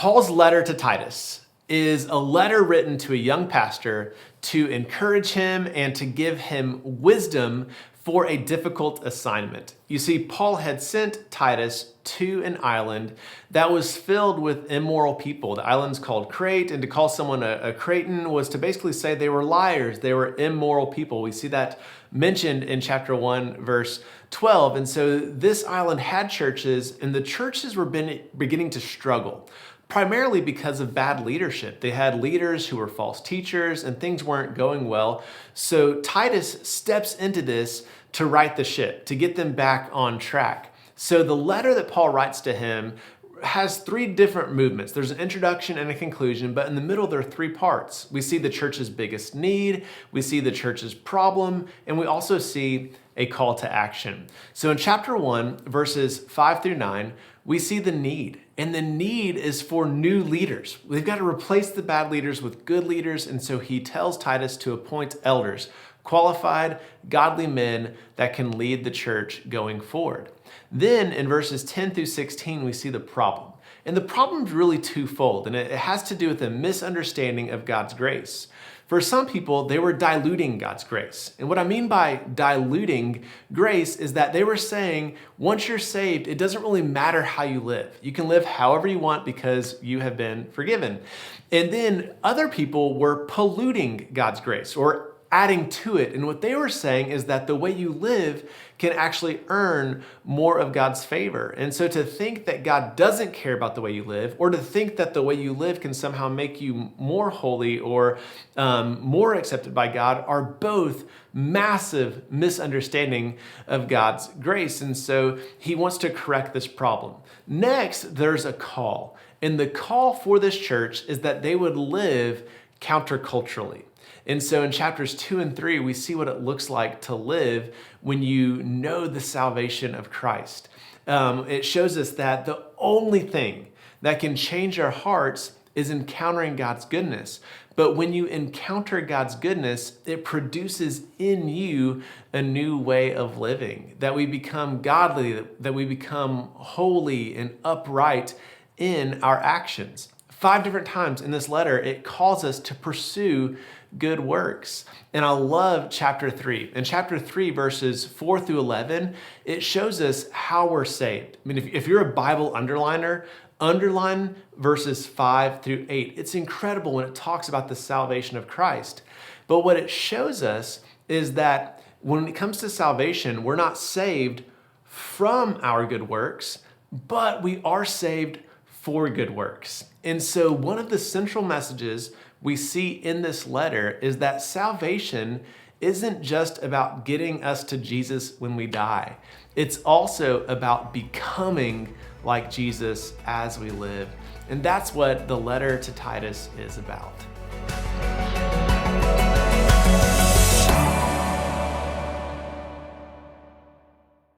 Paul's letter to Titus is a letter written to a young pastor to encourage him and to give him wisdom for a difficult assignment. You see, Paul had sent Titus to an island that was filled with immoral people. The island's called Crete, and to call someone a Cretan was to basically say they were liars, they were immoral people. We see that mentioned in chapter 1, verse 12. And so this island had churches, and the churches were beginning to struggle, primarily because of bad leadership. They had leaders who were false teachers and things weren't going well. So Titus steps into this to right the ship, to get them back on track. So the letter that Paul writes to him has three different movements. There's an introduction and a conclusion, but in the middle there are three parts. We see the church's biggest need, we see the church's problem, and we also see a call to action. So in chapter 1, verses 5 through 9, we see the need. And the need is for new leaders. We've got to replace the bad leaders with good leaders. And so he tells Titus to appoint elders, qualified, godly men that can lead the church going forward. Then in verses 10 through 16, we see the problem. And the problem is really twofold, and it has to do with a misunderstanding of God's grace. For some people, they were diluting God's grace. And what I mean by diluting grace is that they were saying, once you're saved, it doesn't really matter how you live. You can live however you want because you have been forgiven. And then other people were polluting God's grace or adding to it. And what they were saying is that the way you live can actually earn more of God's favor. And so to think that God doesn't care about the way you live, or to think that the way you live can somehow make you more holy or more accepted by God, are both massive misunderstanding of God's grace. And so he wants to correct this problem. Next, there's a call. And the call for this church is that they would live counterculturally. And so in chapters 2 and 3, we see what it looks like to live when you know the salvation of Christ. It shows us that the only thing that can change our hearts is encountering God's goodness. But when you encounter God's goodness, it produces in you a new way of living, that we become godly, that we become holy and upright in our actions. 5 different times in this letter, it calls us to pursue good works. And I love chapter 3. In chapter 3, verses 4 through 11, it shows us how we're saved. I mean, if you're a Bible underliner, underline verses 5 through 8. It's incredible when it talks about the salvation of Christ. But what it shows us is that when it comes to salvation, we're not saved from our good works, but we are saved for good works. And so one of the central messages we see in this letter is that salvation isn't just about getting us to Jesus when we die. It's also about becoming like Jesus as we live. And that's what the letter to Titus is about.